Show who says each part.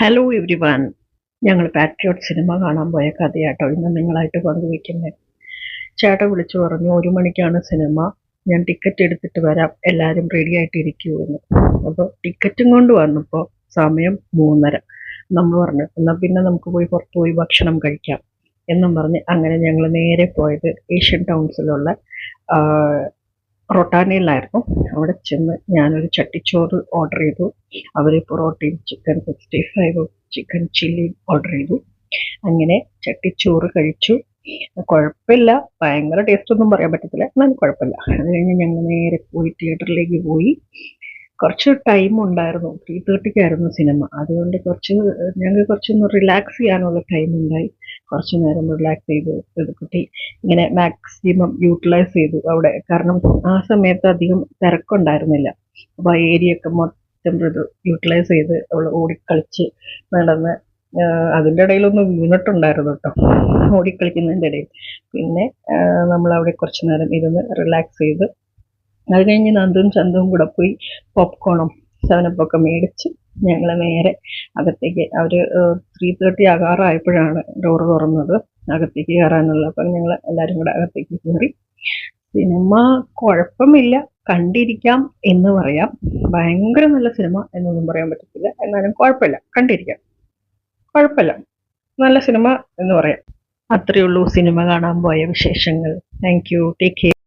Speaker 1: Hello every one. ഞങ്ങൾ patriot cinema കാണാൻ പോയ കഥയാട്ടോ ഇന്ന് നിങ്ങളായിട്ട് പങ്കുവയ്ക്കുന്നത്. ചേട്ടൻ വിളിച്ചു പറഞ്ഞു 1 മണിക്കാണ് സിനിമ, ഞാൻ ടിക്കറ്റ് എടുത്തിട്ട് വരാം, എല്ലാവരും റെഡി ആയിട്ടിരിക്കൂ എന്ന്. അപ്പോൾ ടിക്കറ്റും കൊണ്ട് വന്നപ്പോൾ സമയം 3:30. നമ്മൾ പറഞ്ഞു എന്നാൽ പിന്നെ നമുക്ക് പുറത്ത് പോയി ഭക്ഷണം കഴിക്കാം എന്നും പറഞ്ഞ് അങ്ങനെ ഞങ്ങൾ നേരെ പോയത് ഏഷ്യൻ ടൗൺസിലുള്ള റൊട്ടാനയിലായിരുന്നു. അവിടെ ചെന്ന് ഞാനൊരു ചട്ടിച്ചോറ് ഓർഡർ ചെയ്തു. അവർ പൊറോട്ടയും ചിക്കൻ 65 ചിക്കൻ ചില്ലിയും ഓർഡർ ചെയ്തു. അങ്ങനെ ചട്ടിച്ചോറ് കഴിച്ചു. കുഴപ്പമില്ല, ഭയങ്കര ടേസ്റ്റ് ഒന്നും പറയാൻ പറ്റത്തില്ല, എന്നാലും കുഴപ്പമില്ല. അത് കഴിഞ്ഞ് ഞങ്ങൾ നേരെ പോയി തിയേറ്ററിലേക്ക് പോയി. കുറച്ച് ടൈം ഉണ്ടായിരുന്നു, 3:30 സിനിമ. അതുകൊണ്ട് ഞങ്ങൾക്ക് കുറച്ചൊന്ന് റിലാക്സ് ചെയ്യാനുള്ള ടൈം ഉണ്ടായി. കുറച്ച് നേരം റിലാക്സ് ചെയ്തു. കുട്ടി ഇങ്ങനെ മാക്സിമം യൂട്ടിലൈസ് ചെയ്തു അവിടെ. കാരണം ആ സമയത്ത് അധികം തിരക്കുണ്ടായിരുന്നില്ല. അപ്പോൾ ആ ഏരിയ ഒക്കെ മൊത്തം യൂട്ടിലൈസ് ചെയ്ത് അവൾ ഓടിക്കളിച്ച് നടന്ന്. അതിൻ്റെ ഇടയിലൊന്ന് വീണിട്ടുണ്ടായിരുന്നു കേട്ടോ, ഓടിക്കളിക്കുന്നതിൻ്റെ ഇടയിൽ. പിന്നെ നമ്മളവിടെ കുറച്ച് നേരം ഇരുന്ന് റിലാക്സ് ചെയ്ത് അത് കഴിഞ്ഞ് നന്ദും ചന്തും കൂടെ പോയി പോപ്കോണും 7up മേടിച്ച് ഞങ്ങൾ നേരെ അകത്തേക്ക്. അവർ 3:30 ആകാറായപ്പോഴാണ് ഡോറ് തുറന്നത് അകത്തേക്ക് കയറാനുള്ള. അപ്പം ഞങ്ങൾ എല്ലാവരും കൂടെ അകത്തേക്ക് കയറി. സിനിമ കുഴപ്പമില്ല, കണ്ടിരിക്കാം എന്ന് പറയാം. ഭയങ്കര നല്ല സിനിമ എന്നൊന്നും പറയാൻ പറ്റത്തില്ല, എന്നാലും കുഴപ്പമില്ല, കണ്ടിരിക്കാം. കുഴപ്പമില്ല, നല്ല സിനിമ എന്ന് പറയാം. അത്രയേ ഉള്ളൂ സിനിമ കാണാൻ പോയ വിശേഷങ്ങൾ. Thank you, take care.